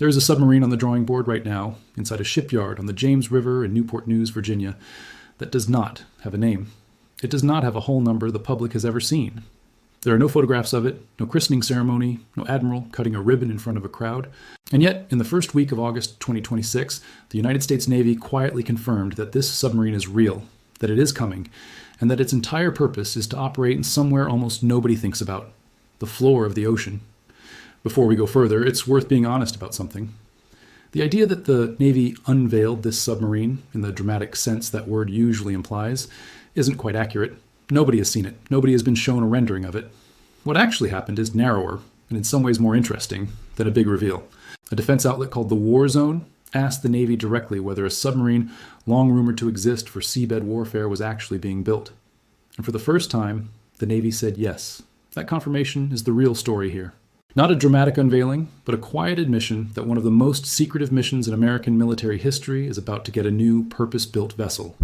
There is a submarine on the drawing board right now inside a shipyard on the James River in Newport News, Virginia, that does not have a name. It does not have a hull number the public has ever seen. There are no photographs of it, no christening ceremony, no admiral cutting a ribbon in front of a crowd. And yet, in the first week of August 2026, the United States Navy quietly confirmed that this submarine is real, that it is coming, and that its entire purpose is to operate in somewhere almost nobody thinks about, the floor of the ocean. Before we go further, it's worth being honest about something. The idea that the Navy unveiled this submarine, in the dramatic sense that word usually implies, isn't quite accurate. Nobody has seen it. Nobody has been shown a rendering of it. What actually happened is narrower, and in some ways more interesting, than a big reveal. A defense outlet called the War Zone asked the Navy directly whether a submarine long rumored to exist for seabed warfare was actually being built. And for the first time, the Navy said yes. That confirmation is the real story here. Not a dramatic unveiling, but a quiet admission that one of the most secretive missions in American military history is about to get a new purpose-built vessel.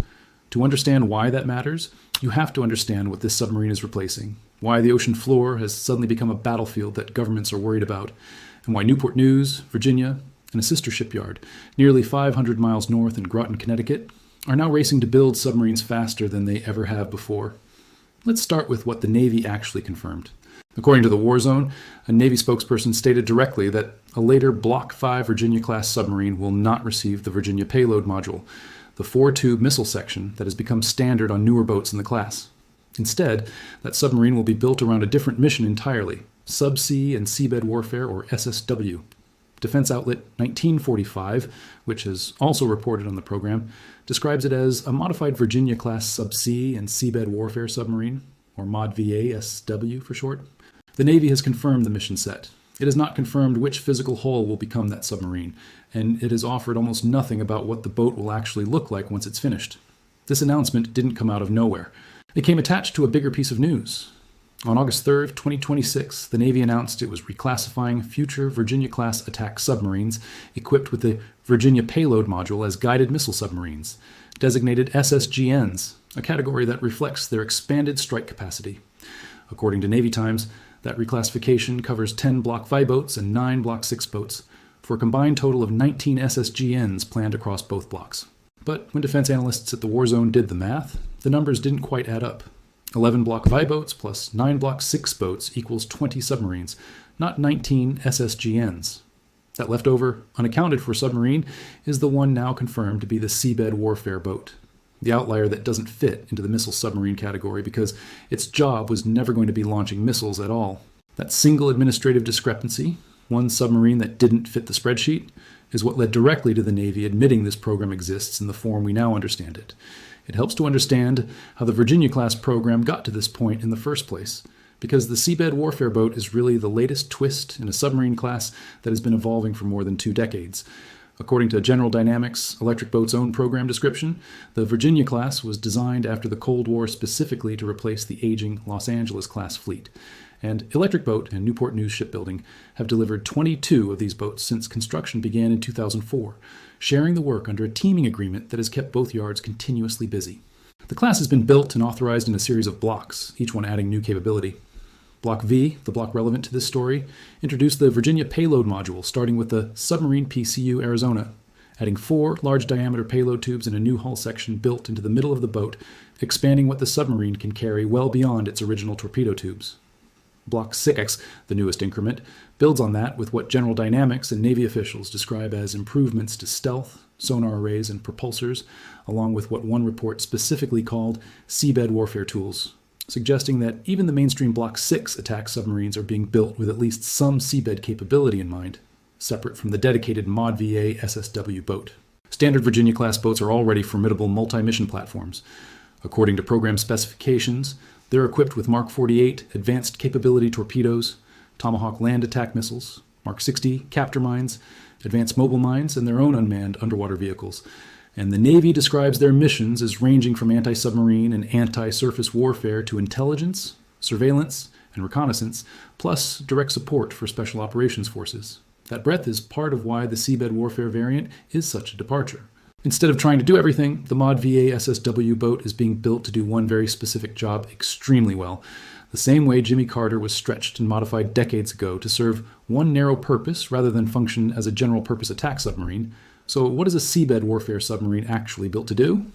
To understand why that matters, you have to understand what this submarine is replacing, why the ocean floor has suddenly become a battlefield that governments are worried about, and why Newport News, Virginia, and a sister shipyard, nearly 500 miles north in Groton, Connecticut, are now racing to build submarines faster than they ever have before. Let's start with what the Navy actually confirmed. According to the War Zone, a Navy spokesperson stated directly that a later Block 5 Virginia-class submarine will not receive the Virginia Payload Module, the 4-tube missile section that has become standard on newer boats in the class. Instead, that submarine will be built around a different mission entirely, Subsea and Seabed Warfare, or SSW. Defense outlet 1945, which has also reported on the program, describes it as a modified Virginia-class Subsea and Seabed Warfare submarine, or MOD-VA-SW for short. The Navy has confirmed the mission set. It has not confirmed which physical hull will become that submarine, and it has offered almost nothing about what the boat will actually look like once it's finished. This announcement didn't come out of nowhere. It came attached to a bigger piece of news. On August 3, 2026, the Navy announced it was reclassifying future Virginia-class attack submarines equipped with the Virginia Payload Module as guided missile submarines, designated SSGNs, a category that reflects their expanded strike capacity. According to Navy Times, that reclassification covers 10 Block 5 boats and 9 Block 6 boats, for a combined total of 19 SSGNs planned across both blocks. But when defense analysts at the War Zone did the math, the numbers didn't quite add up. 11 Block 5 boats plus 9 Block 6 boats equals 20 submarines, not 19 SSGNs. That leftover, unaccounted for submarine is the one now confirmed to be the seabed warfare boat, the outlier that doesn't fit into the missile submarine category because its job was never going to be launching missiles at all. That single administrative discrepancy, one submarine that didn't fit the spreadsheet, is what led directly to the Navy admitting this program exists in the form we now understand it. It helps to understand how the Virginia-class program got to this point in the first place, because the seabed warfare boat is really the latest twist in a submarine class that has been evolving for more than 2 decades. According to General Dynamics Electric Boat's own program description, the Virginia class was designed after the Cold War specifically to replace the aging Los Angeles class fleet. And Electric Boat and Newport News Shipbuilding have delivered 22 of these boats since construction began in 2004, sharing the work under a teaming agreement that has kept both yards continuously busy. The class has been built and authorized in a series of blocks, each one adding new capability. Block V, the block relevant to this story, introduced the Virginia Payload Module, starting with the Submarine PCU Arizona, adding 4 large-diameter payload tubes and a new hull section built into the middle of the boat, expanding what the submarine can carry well beyond its original torpedo tubes. Block 6, the newest increment, builds on that with what General Dynamics and Navy officials describe as improvements to stealth, sonar arrays, and propulsors, along with what one report specifically called seabed warfare tools, suggesting that even the mainstream Block 6 attack submarines are being built with at least some seabed capability in mind, separate from the dedicated MOD-VA SSW boat. Standard Virginia-class boats are already formidable multi-mission platforms. According to program specifications, they're equipped with Mark 48 advanced capability torpedoes, Tomahawk land attack missiles, Mark 60 captor mines, advanced mobile mines, and their own unmanned underwater vehicles. And the Navy describes their missions as ranging from anti-submarine and anti-surface warfare to intelligence, surveillance, and reconnaissance, plus direct support for special operations forces. That breadth is part of why the seabed warfare variant is such a departure. Instead of trying to do everything, the MOD-VA SSW boat is being built to do one very specific job extremely well, the same way Jimmy Carter was stretched and modified decades ago to serve one narrow purpose rather than function as a general-purpose attack submarine. So what is a seabed warfare submarine actually built to do?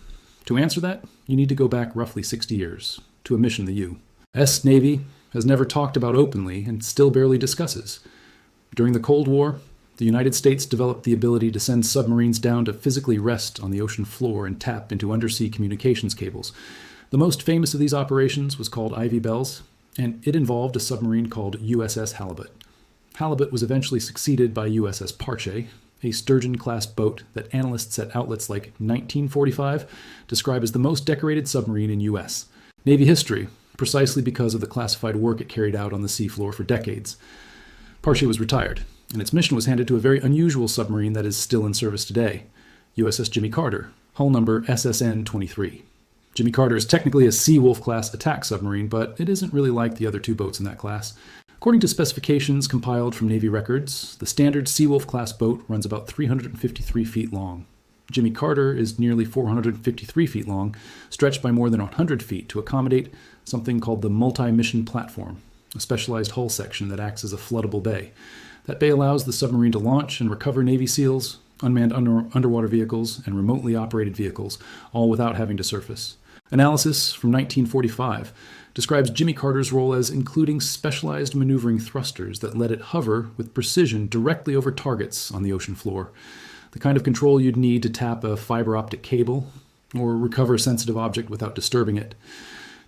To answer that, you need to go back roughly 60 years, to a mission the U.S. Navy has never talked about openly and still barely discusses. During the Cold War, the United States developed the ability to send submarines down to physically rest on the ocean floor and tap into undersea communications cables. The most famous of these operations was called Ivy Bells, and it involved a submarine called USS Halibut. Halibut was eventually succeeded by USS Parche, a Sturgeon-class boat that analysts at outlets like 1945 describe as the most decorated submarine in U.S. Navy history, precisely because of the classified work it carried out on the seafloor for decades. Parche was retired, and its mission was handed to a very unusual submarine that is still in service today, USS Jimmy Carter, hull number SSN-23. Jimmy Carter is technically a Seawolf-class attack submarine, but it isn't really like the other two boats in that class. According to specifications compiled from Navy records, the standard Seawolf-class boat runs about 353 feet long. Jimmy Carter is nearly 453 feet long, stretched by more than 100 feet to accommodate something called the multi-mission platform, a specialized hull section that acts as a floodable bay. That bay allows the submarine to launch and recover Navy SEALs, unmanned underwater vehicles, and remotely operated vehicles, all without having to surface. Analysis from 1945 describes Jimmy Carter's role as including specialized maneuvering thrusters that let it hover with precision directly over targets on the ocean floor, the kind of control you'd need to tap a fiber-optic cable or recover a sensitive object without disturbing it.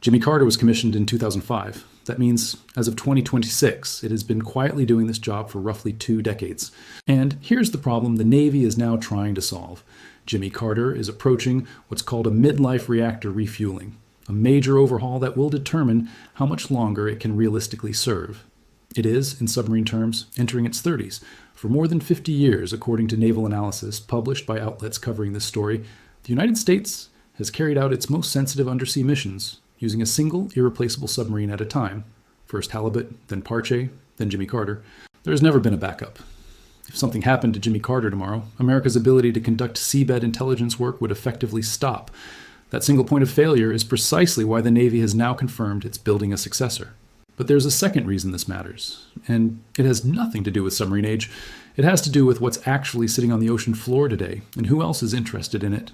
Jimmy Carter was commissioned in 2005. That means, as of 2026, it has been quietly doing this job for roughly 2 decades. And here's the problem the Navy is now trying to solve. Jimmy Carter is approaching what's called a midlife reactor refueling, a major overhaul that will determine how much longer it can realistically serve. It is, in submarine terms, entering its 30s. For more than 50 years, according to naval analysis published by outlets covering this story, the United States has carried out its most sensitive undersea missions using a single, irreplaceable submarine at a time. First Halibut, then Parche, then Jimmy Carter. There has never been a backup. If something happened to Jimmy Carter tomorrow, America's ability to conduct seabed intelligence work would effectively stop. That single point of failure is precisely why the Navy has now confirmed it's building a successor. But there's a second reason this matters, and it has nothing to do with submarine age. It has to do with what's actually sitting on the ocean floor today, and who else is interested in it.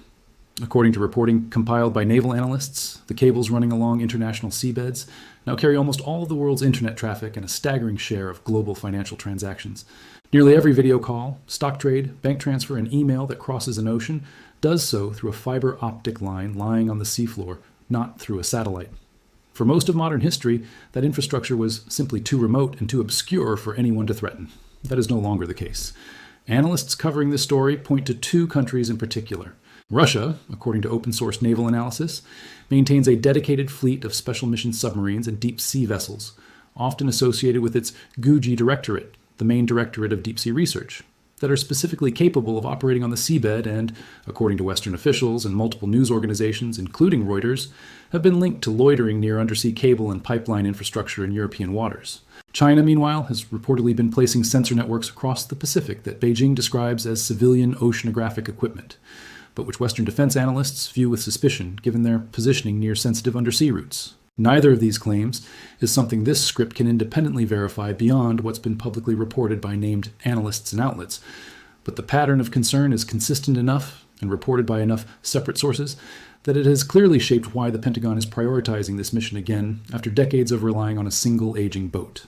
According to reporting compiled by naval analysts, the cables running along international seabeds now carry almost all of the world's internet traffic and a staggering share of global financial transactions. Nearly every video call, stock trade, bank transfer, and email that crosses an ocean does so through a fiber-optic line lying on the seafloor, not through a satellite. For most of modern history, that infrastructure was simply too remote and too obscure for anyone to threaten. That is no longer the case. Analysts covering this story point to 2 countries in particular. Russia, according to open-source naval analysis, maintains a dedicated fleet of special mission submarines and deep-sea vessels, often associated with its GUJI Directorate, the main directorate of deep-sea research, that are specifically capable of operating on the seabed and, according to Western officials and multiple news organizations, including Reuters, have been linked to loitering near undersea cable and pipeline infrastructure in European waters. China, meanwhile, has reportedly been placing sensor networks across the Pacific that Beijing describes as civilian oceanographic equipment, but which Western defense analysts view with suspicion given their positioning near sensitive undersea routes. Neither of these claims is something this script can independently verify beyond what's been publicly reported by named analysts and outlets, but the pattern of concern is consistent enough and reported by enough separate sources that it has clearly shaped why the Pentagon is prioritizing this mission again after decades of relying on a single aging boat.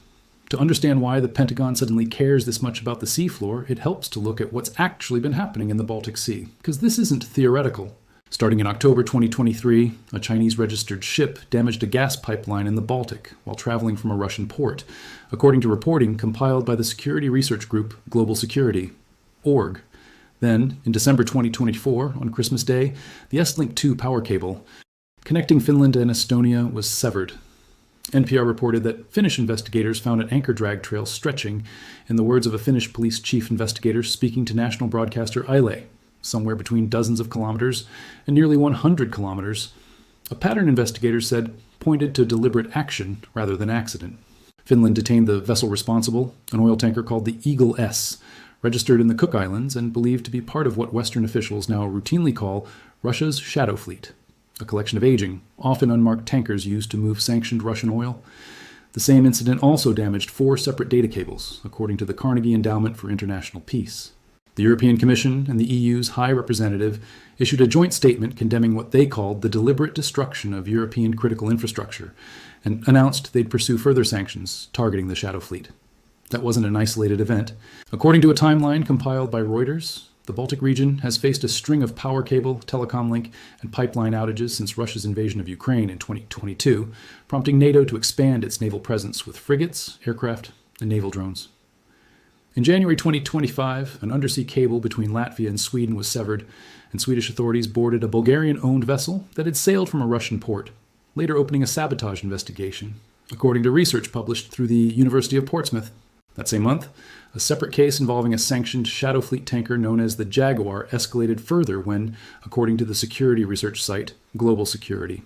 To understand why the Pentagon suddenly cares this much about the seafloor, it helps to look at what's actually been happening in the Baltic Sea, because this isn't theoretical. Starting in October 2023, a Chinese-registered ship damaged a gas pipeline in the Baltic while traveling from a Russian port, according to reporting compiled by the security research group Global Security, org. Then, in December 2024, on Christmas Day, the S-Link 2 power cable connecting Finland and Estonia was severed. NPR reported that Finnish investigators found an anchor drag trail stretching, in the words of a Finnish police chief investigator speaking to national broadcaster Yle, somewhere between dozens of kilometers and nearly 100 kilometers. A pattern investigators said pointed to deliberate action rather than accident. Finland detained the vessel responsible, an oil tanker called the Eagle S, registered in the Cook Islands and believed to be part of what Western officials now routinely call Russia's shadow fleet. a collection of aging, often unmarked tankers used to move sanctioned Russian oil. The same incident also damaged 4 separate data cables, according to the Carnegie Endowment for International Peace. The European Commission and the EU's High Representative issued a joint statement condemning what they called the deliberate destruction of European critical infrastructure, and announced they'd pursue further sanctions targeting the Shadow Fleet. That wasn't an isolated event. According to a timeline compiled by Reuters, the Baltic region has faced a string of power cable, telecom link, and pipeline outages since Russia's invasion of Ukraine in 2022, prompting NATO to expand its naval presence with frigates, aircraft, and naval drones. In January 2025, an undersea cable between Latvia and Sweden was severed, and Swedish authorities boarded a Bulgarian-owned vessel that had sailed from a Russian port, later opening a sabotage investigation, according to research published through the University of Portsmouth. That same month, a separate case involving a sanctioned Shadow Fleet tanker known as the Jaguar escalated further when, according to the security research site Global Security,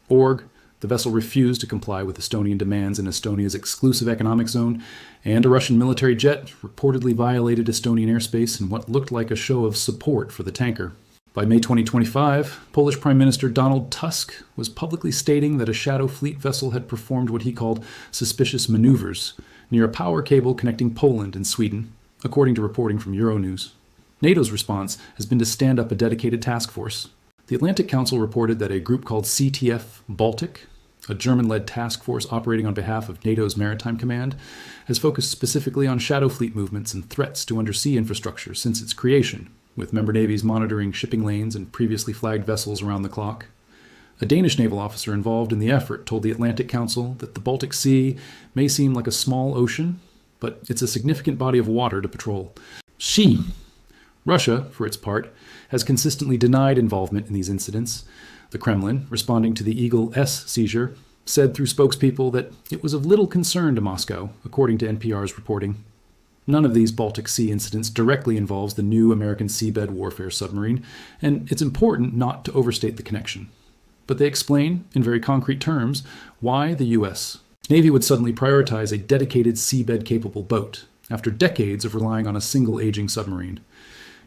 org, the vessel refused to comply with Estonian demands in Estonia's exclusive economic zone, and a Russian military jet reportedly violated Estonian airspace in what looked like a show of support for the tanker. By May 2025, Polish Prime Minister Donald Tusk was publicly stating that a Shadow Fleet vessel had performed what he called suspicious maneuvers near a power cable connecting Poland and Sweden, according to reporting from Euronews. NATO's response has been to stand up a dedicated task force. The Atlantic Council reported that a group called CTF Baltic, a German-led task force operating on behalf of NATO's Maritime Command, has focused specifically on Shadow Fleet movements and threats to undersea infrastructure since its creation, with member navies monitoring shipping lanes and previously flagged vessels around the clock. A Danish naval officer involved in the effort told the Atlantic Council that the Baltic Sea may seem like a small ocean, but it's a significant body of water to patrol. Russia, for its part, has consistently denied involvement in these incidents. The Kremlin, responding to the Eagle S seizure, said through spokespeople that it was of little concern to Moscow, according to NPR's reporting. None of these Baltic Sea incidents directly involves the new American seabed warfare submarine, and it's important not to overstate the connection. But they explain, in very concrete terms, why the U.S. Navy would suddenly prioritize a dedicated seabed-capable boat, after decades of relying on a single aging submarine.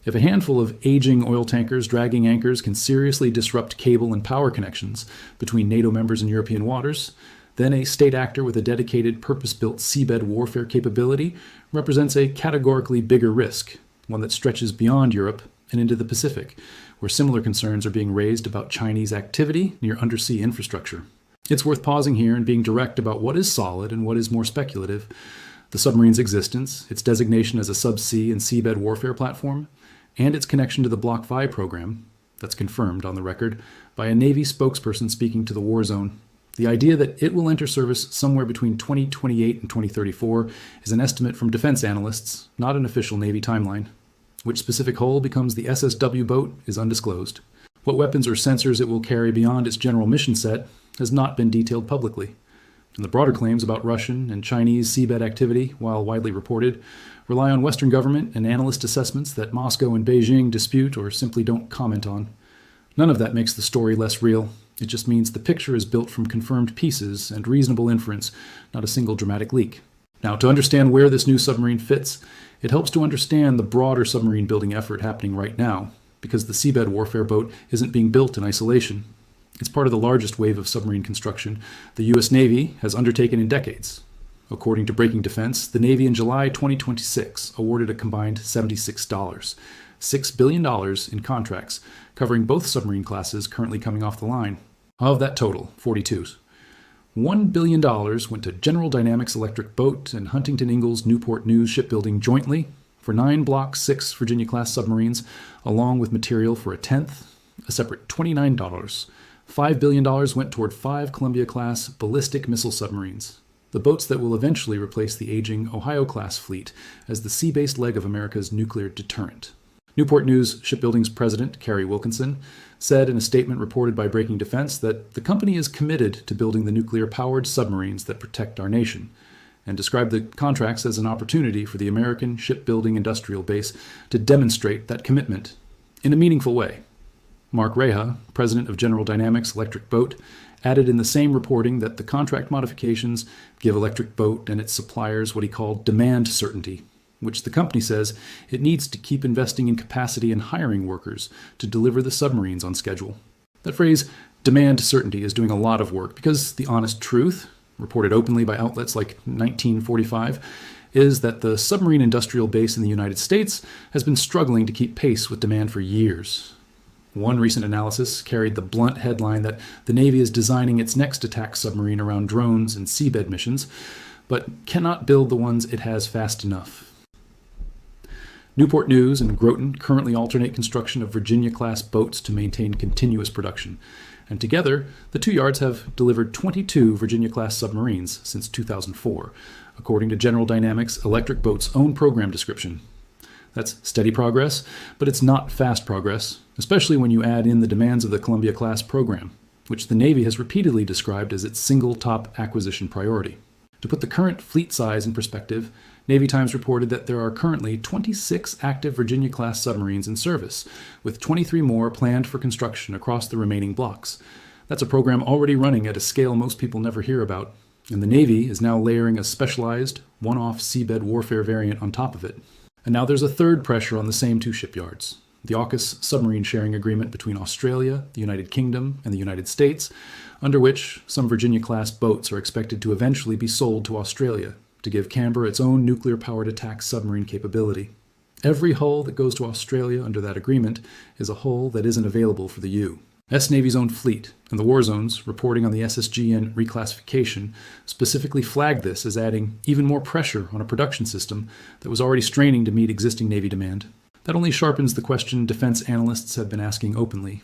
If a handful of aging oil tankers dragging anchors can seriously disrupt cable and power connections between NATO members and European waters, then a state actor with a dedicated, purpose-built seabed warfare capability represents a categorically bigger risk, one that stretches beyond Europe and into the Pacific, where similar concerns are being raised about Chinese activity near undersea infrastructure. It's worth pausing here and being direct about what is solid and what is more speculative. The submarine's existence, its designation as a subsea and seabed warfare platform, and its connection to the Block V program, that's confirmed on the record, by a Navy spokesperson speaking to the war zone. The idea that it will enter service somewhere between 2028 and 2034 is an estimate from defense analysts, not an official Navy timeline. Which specific hull becomes the SSW boat is undisclosed. What weapons or sensors it will carry beyond its general mission set has not been detailed publicly. And the broader claims about Russian and Chinese seabed activity, while widely reported, rely on Western government and analyst assessments that Moscow and Beijing dispute or simply don't comment on. None of that makes the story less real. It just means the picture is built from confirmed pieces and reasonable inference, not a single dramatic leak. Now, to understand where this new submarine fits, it helps to understand the broader submarine building effort happening right now, because the seabed warfare boat isn't being built in isolation. It's part of the largest wave of submarine construction the U.S. Navy has undertaken in decades. According to Breaking Defense, the Navy in July 2026 awarded a combined $76 billion in contracts, covering both submarine classes currently coming off the line. Of that total, 42s. $1 billion went to General Dynamics Electric Boat and Huntington Ingalls Newport News Shipbuilding jointly for 9 Block 6 Virginia-class submarines, along with material for a 10th, a separate $29. $5 billion went toward 5 Columbia-class ballistic missile submarines, the boats that will eventually replace the aging Ohio-class fleet as the sea-based leg of America's nuclear deterrent. Newport News Shipbuilding's president, Carrie Wilkinson, said in a statement reported by Breaking Defense that the company is committed to building the nuclear-powered submarines that protect our nation, and described the contracts as an opportunity for the American shipbuilding industrial base to demonstrate that commitment in a meaningful way. Mark Reha, president of General Dynamics Electric Boat, added in the same reporting that the contract modifications give Electric Boat and its suppliers what he called demand certainty, which the company says it needs to keep investing in capacity and hiring workers to deliver the submarines on schedule. That phrase, Demand certainty is doing a lot of work because the honest truth, reported openly by outlets like 1945, is that the submarine industrial base in the United States has been struggling to keep pace with demand for years. One recent analysis carried the blunt headline that the Navy is designing its next attack submarine around drones and seabed missions, but cannot build the ones it has fast enough. Newport News and Groton currently alternate construction of Virginia-class boats to maintain continuous production, and together, the two yards have delivered 22 Virginia-class submarines since 2004, according to General Dynamics Electric Boat's own program description. That's steady progress, but it's not fast progress, especially when you add in the demands of the Columbia-class program, which the Navy has repeatedly described as its single top acquisition priority. To put the current fleet size in perspective, Navy Times reported that there are currently 26 active Virginia-class submarines in service, with 23 more planned for construction across the remaining blocks. That's a program already running at a scale most people never hear about, and the Navy is now layering a specialized, one-off seabed warfare variant on top of it. And now there's a third pressure on the same two shipyards. The AUKUS submarine sharing agreement between Australia, the United Kingdom, and the United States, under which some Virginia-class boats are expected to eventually be sold to Australia to give Canberra its own nuclear-powered attack submarine capability. Every hull that goes to Australia under that agreement is a hull that isn't available for the U. Navy's own fleet and the war zones reporting on the SSGN reclassification specifically flagged this as adding even more pressure on a production system that was already straining to meet existing Navy demand. That only sharpens the question defense analysts have been asking openly.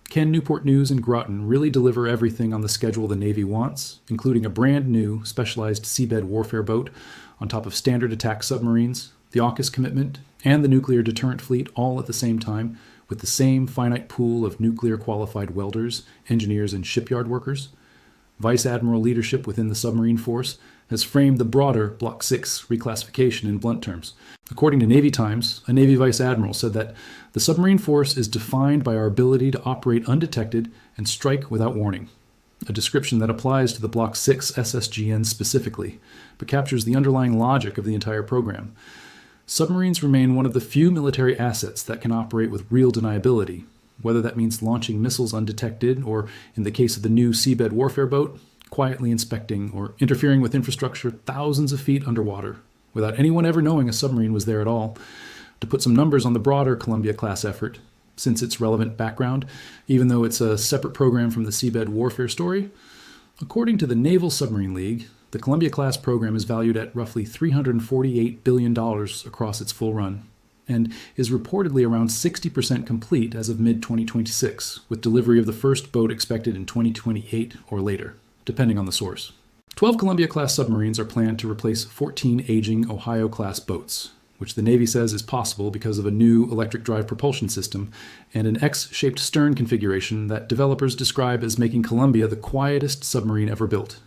Can Newport News and Groton really deliver everything on the schedule the Navy wants, including a brand new specialized seabed warfare boat on top of standard attack submarines, the AUKUS commitment, and the nuclear deterrent fleet all at the same time, with the same finite pool of nuclear-qualified welders, engineers, and shipyard workers? Vice Admiral leadership within the submarine force has framed the broader Block 6 reclassification in blunt terms. According to Navy Times, a Navy Vice Admiral said that the submarine force is defined by our ability to operate undetected and strike without warning, a description that applies to the Block 6 SSGN specifically, but captures the underlying logic of the entire program. Submarines remain one of the few military assets that can operate with real deniability, whether that means launching missiles undetected or, in the case of the new seabed warfare boat, quietly inspecting or interfering with infrastructure thousands of feet underwater, without anyone ever knowing a submarine was there at all. To put some numbers on the broader Columbia-class effort, since its relevant background, even though it's a separate program from the seabed warfare story, according to the Naval Submarine League, the Columbia-class program is valued at roughly $348 billion across its full run, and is reportedly around 60% complete as of mid-2026, with delivery of the first boat expected in 2028 or later, depending on the source. 12 Columbia-class submarines are planned to replace 14 aging Ohio-class boats, which the Navy says is possible because of a new electric drive propulsion system and an X-shaped stern configuration that developers describe as making Columbia the quietest submarine ever built.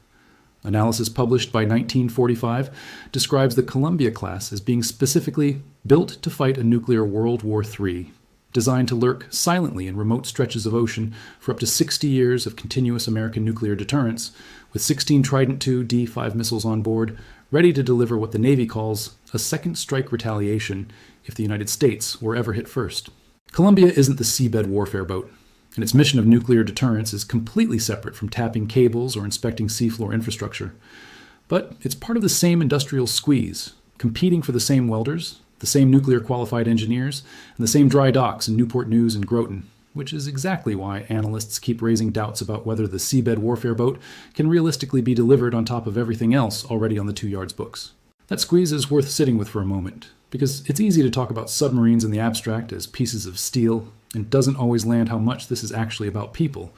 Analysis published by 1945 describes the Columbia class as being specifically built to fight a nuclear World War III, designed to lurk silently in remote stretches of ocean for up to 60 years of continuous American nuclear deterrence, with 16 Trident II D5 missiles on board, ready to deliver what the Navy calls a second strike retaliation if the United States were ever hit first. Columbia isn't the seabed warfare boat, and its mission of nuclear deterrence is completely separate from tapping cables or inspecting seafloor infrastructure. But it's part of the same industrial squeeze, competing for the same welders, the same nuclear-qualified engineers, and the same dry docks in Newport News and Groton, which is exactly why analysts keep raising doubts about whether the seabed warfare boat can realistically be delivered on top of everything else already on the 2 yards books. That squeeze is worth sitting with for a moment, because it's easy to talk about submarines in the abstract as pieces of steel, and doesn't always land how much this is actually about people.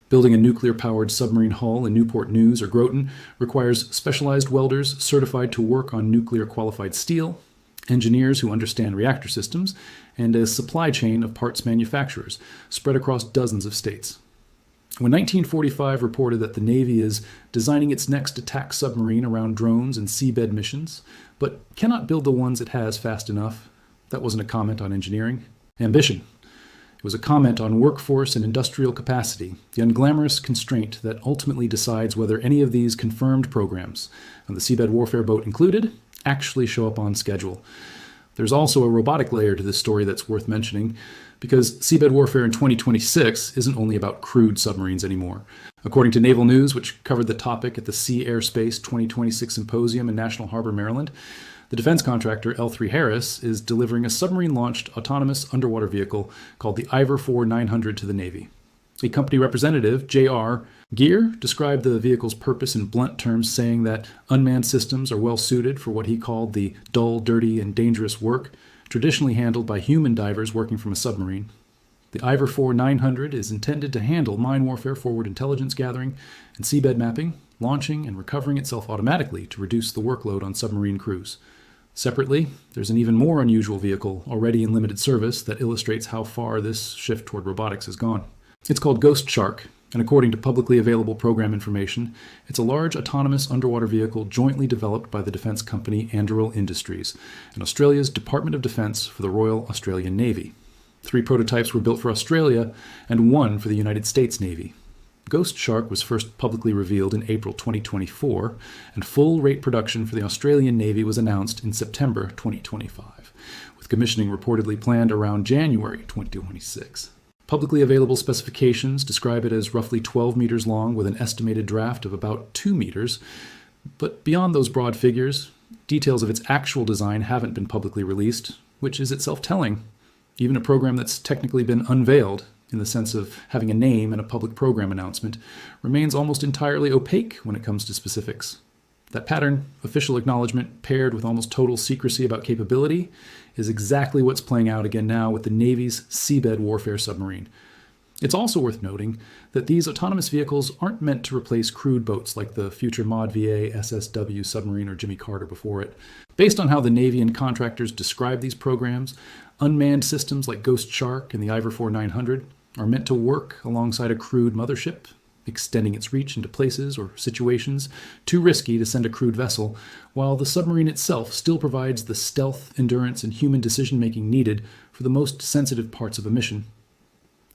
Building a nuclear-powered submarine hull in Newport News or Groton requires specialized welders certified to work on nuclear-qualified steel, engineers who understand reactor systems, and a supply chain of parts manufacturers spread across dozens of states. When 1945 reported that the Navy is designing its next attack submarine around drones and seabed missions, but cannot build the ones it has fast enough, that wasn't a comment on engineering. Ambition. It was a comment on workforce and industrial capacity, the unglamorous constraint that ultimately decides whether any of these confirmed programs, and the seabed warfare boat included, actually show up on schedule. There's also a robotic layer to this story that's worth mentioning, because seabed warfare in 2026 isn't only about crewed submarines anymore. According to Naval News, which covered the topic at the Sea Airspace 2026 Symposium in National Harbor, Maryland, the defense contractor L3 Harris is delivering a submarine-launched autonomous underwater vehicle called the Iver-4 900 to the Navy. A company representative, J.R. Gear, described the vehicle's purpose in blunt terms, saying that unmanned systems are well suited for what he called the dull, dirty, and dangerous work traditionally handled by human divers working from a submarine. The Iver-4 900 is intended to handle mine warfare forward intelligence gathering and seabed mapping, launching and recovering itself automatically to reduce the workload on submarine crews. Separately, there's an even more unusual vehicle already in limited service that illustrates how far this shift toward robotics has gone. It's called Ghost Shark, and according to publicly available program information, it's a large autonomous underwater vehicle jointly developed by the defense company Anduril Industries and Australia's Department of Defence for the Royal Australian Navy. 3 prototypes were built for Australia and 1 for the United States Navy. Ghost Shark was first publicly revealed in April 2024, and full-rate production for the Australian Navy was announced in September 2025, with commissioning reportedly planned around January 2026. Publicly available specifications describe it as roughly 12 meters long with an estimated draft of about 2 meters, but beyond those broad figures, details of its actual design haven't been publicly released, which is itself telling. Even a program that's technically been unveiled, in the sense of having a name and a public program announcement, remains almost entirely opaque when it comes to specifics. That pattern, official acknowledgement paired with almost total secrecy about capability, is exactly what's playing out again now with the Navy's seabed warfare submarine. It's also worth noting that these autonomous vehicles aren't meant to replace crewed boats like the future Mod VA, SSW submarine, or Jimmy Carter before it. Based on how the Navy and contractors describe these programs, unmanned systems like Ghost Shark and the Iver-4 900 are meant to work alongside a crewed mothership, extending its reach into places or situations too risky to send a crewed vessel, while the submarine itself still provides the stealth, endurance, and human decision-making needed for the most sensitive parts of a mission.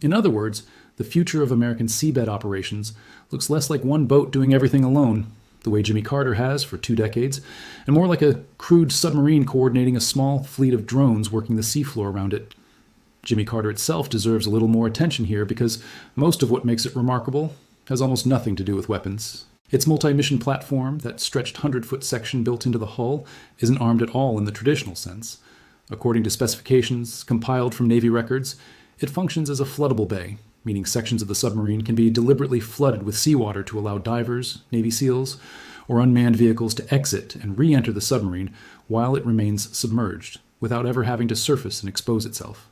In other words, the future of American seabed operations looks less like one boat doing everything alone, the way Jimmy Carter has for 2 decades, and more like a crewed submarine coordinating a small fleet of drones working the seafloor around it. Jimmy Carter itself deserves a little more attention here because most of what makes it remarkable has almost nothing to do with weapons. Its multi-mission platform, that stretched 100-foot section built into the hull, isn't armed at all in the traditional sense. According to specifications compiled from Navy records, it functions as a floodable bay, meaning sections of the submarine can be deliberately flooded with seawater to allow divers, Navy SEALs, or unmanned vehicles to exit and re-enter the submarine while it remains submerged, without ever having to surface and expose itself.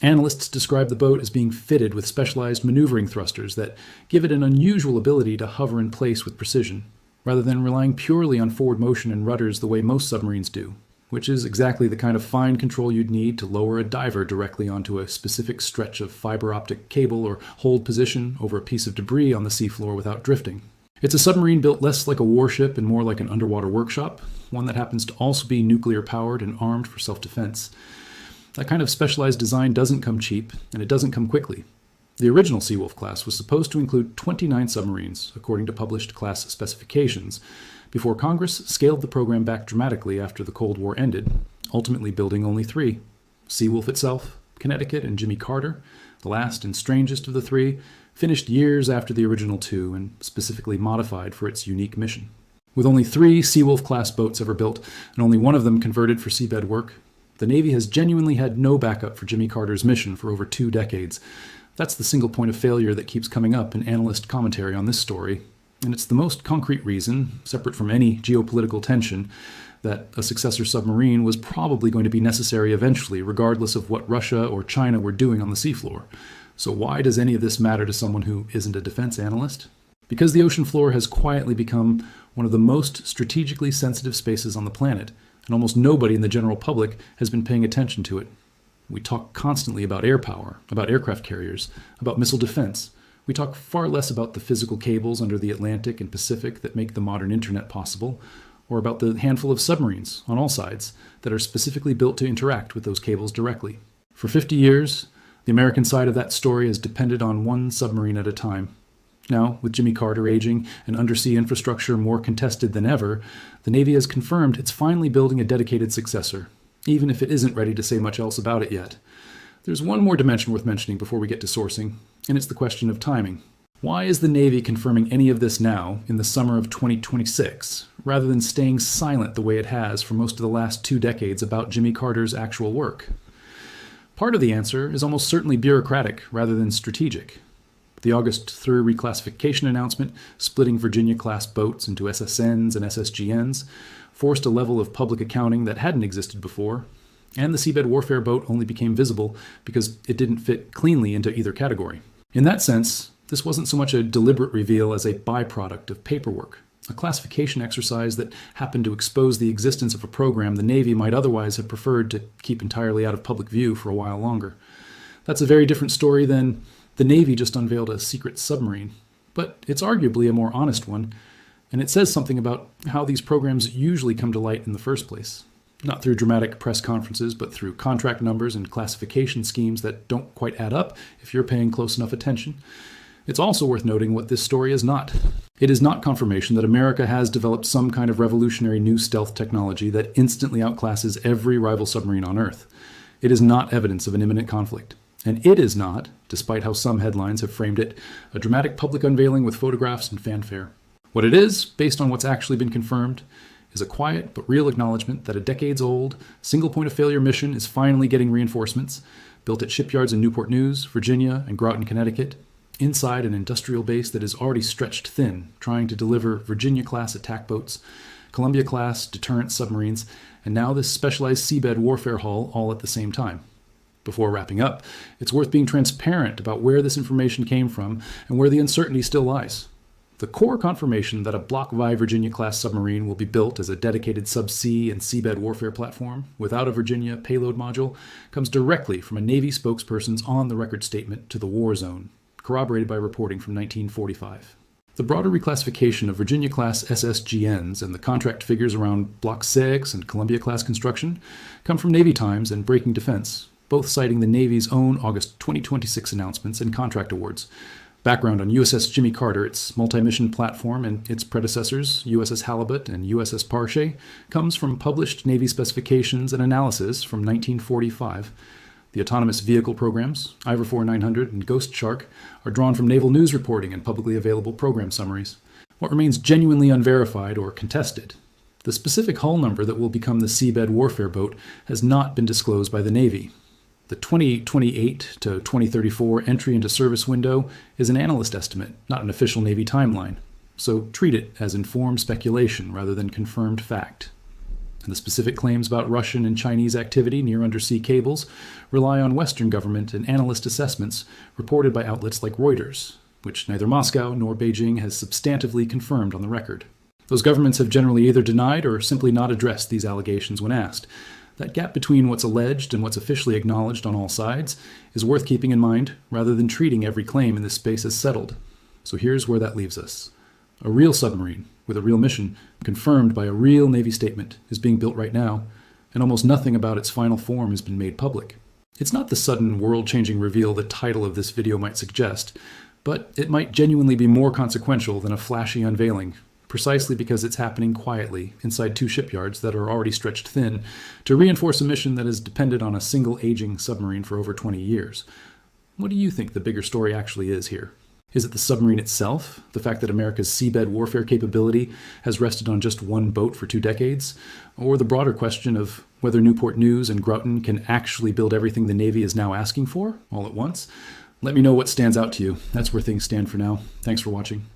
Analysts describe the boat as being fitted with specialized maneuvering thrusters that give it an unusual ability to hover in place with precision, rather than relying purely on forward motion and rudders the way most submarines do, which is exactly the kind of fine control you'd need to lower a diver directly onto a specific stretch of fiber-optic cable or hold position over a piece of debris on the seafloor without drifting. It's a submarine built less like a warship and more like an underwater workshop, one that happens to also be nuclear-powered and armed for self-defense. That kind of specialized design doesn't come cheap, and it doesn't come quickly. The original Seawolf class was supposed to include 29 submarines, according to published class specifications, before Congress scaled the program back dramatically after the Cold War ended, ultimately building only 3. Seawolf itself, Connecticut, and Jimmy Carter, the last and strangest of the 3, finished years after the original 2 and specifically modified for its unique mission. With only 3 Seawolf-class boats ever built, and only one of them converted for seabed work, the Navy has genuinely had no backup for Jimmy Carter's mission for over 2 decades. That's the single point of failure that keeps coming up in analyst commentary on this story, and it's the most concrete reason, separate from any geopolitical tension, that a successor submarine was probably going to be necessary eventually, regardless of what Russia or China were doing on the seafloor. So why does any of this matter to someone who isn't a defense analyst? Because the ocean floor has quietly become one of the most strategically sensitive spaces on the planet, and almost nobody in the general public has been paying attention to it. We talk constantly about air power, about aircraft carriers, about missile defense. We talk far less about the physical cables under the Atlantic and Pacific that make the modern internet possible, or about the handful of submarines on all sides that are specifically built to interact with those cables directly. For 50 years, the American side of that story has depended on one submarine at a time. Now, with Jimmy Carter aging and undersea infrastructure more contested than ever, the Navy has confirmed it's finally building a dedicated successor, even if it isn't ready to say much else about it yet. There's one more dimension worth mentioning before we get to sourcing, and it's the question of timing. Why is the Navy confirming any of this now, in the summer of 2026, rather than staying silent the way it has for most of the last 2 decades about Jimmy Carter's actual work? Part of the answer is almost certainly bureaucratic rather than strategic. The August 3rd reclassification announcement, splitting Virginia-class boats into SSNs and SSGNs, forced a level of public accounting that hadn't existed before, and the seabed warfare boat only became visible because it didn't fit cleanly into either category. In that sense, this wasn't so much a deliberate reveal as a byproduct of paperwork, a classification exercise that happened to expose the existence of a program the Navy might otherwise have preferred to keep entirely out of public view for a while longer. That's a very different story than the Navy just unveiled a secret submarine, but it's arguably a more honest one, and it says something about how these programs usually come to light in the first place. Not through dramatic press conferences, but through contract numbers and classification schemes that don't quite add up if you're paying close enough attention. It's also worth noting what this story is not. It is not confirmation that America has developed some kind of revolutionary new stealth technology that instantly outclasses every rival submarine on Earth. It is not evidence of an imminent conflict. And it is not, despite how some headlines have framed it, a dramatic public unveiling with photographs and fanfare. What it is, based on what's actually been confirmed, is a quiet but real acknowledgement that a decades-old, single point-of-failure mission is finally getting reinforcements, built at shipyards in Newport News, Virginia, and Groton, Connecticut, inside an industrial base that is already stretched thin, trying to deliver Virginia-class attack boats, Columbia-class deterrent submarines, and now this specialized seabed warfare hull all at the same time. Before wrapping up, it's worth being transparent about where this information came from and where the uncertainty still lies. The core confirmation that a Block V Virginia-class submarine will be built as a dedicated subsea and seabed warfare platform without a Virginia payload module comes directly from a Navy spokesperson's on-the-record statement to the war zone, corroborated by reporting from 1945. The broader reclassification of Virginia-class SSGNs and the contract figures around Block 6 and Columbia-class construction come from Navy Times and Breaking Defense, both citing the Navy's own August 2026 announcements and contract awards. Background on USS Jimmy Carter, its multi-mission platform, and its predecessors, USS Halibut and USS Parche, comes from published Navy specifications and analysis from 1945. The autonomous vehicle programs, Ivor 900 and Ghost Shark, are drawn from naval news reporting and publicly available program summaries. What remains genuinely unverified or contested? The specific hull number that will become the seabed warfare boat has not been disclosed by the Navy. The 2028 to 2034 entry into service window is an analyst estimate, not an official Navy timeline, so treat it as informed speculation rather than confirmed fact. And the specific claims about Russian and Chinese activity near undersea cables rely on Western government and analyst assessments reported by outlets like Reuters, which neither Moscow nor Beijing has substantively confirmed on the record. Those governments have generally either denied or simply not addressed these allegations when asked. That gap between what's alleged and what's officially acknowledged on all sides is worth keeping in mind rather than treating every claim in this space as settled. So here's where that leaves us. A real submarine with a real mission, confirmed by a real Navy statement, is being built right now, and almost nothing about its final form has been made public. It's not the sudden world-changing reveal the title of this video might suggest, but it might genuinely be more consequential than a flashy unveiling, precisely because it's happening quietly inside 2 shipyards that are already stretched thin to reinforce a mission that has depended on a single aging submarine for over 20 years. What do you think the bigger story actually is here? Is it the submarine itself, the fact that America's seabed warfare capability has rested on just one boat for 2 decades, or the broader question of whether Newport News and Groton can actually build everything the Navy is now asking for, all at once? Let me know what stands out to you. That's where things stand for now. Thanks for watching.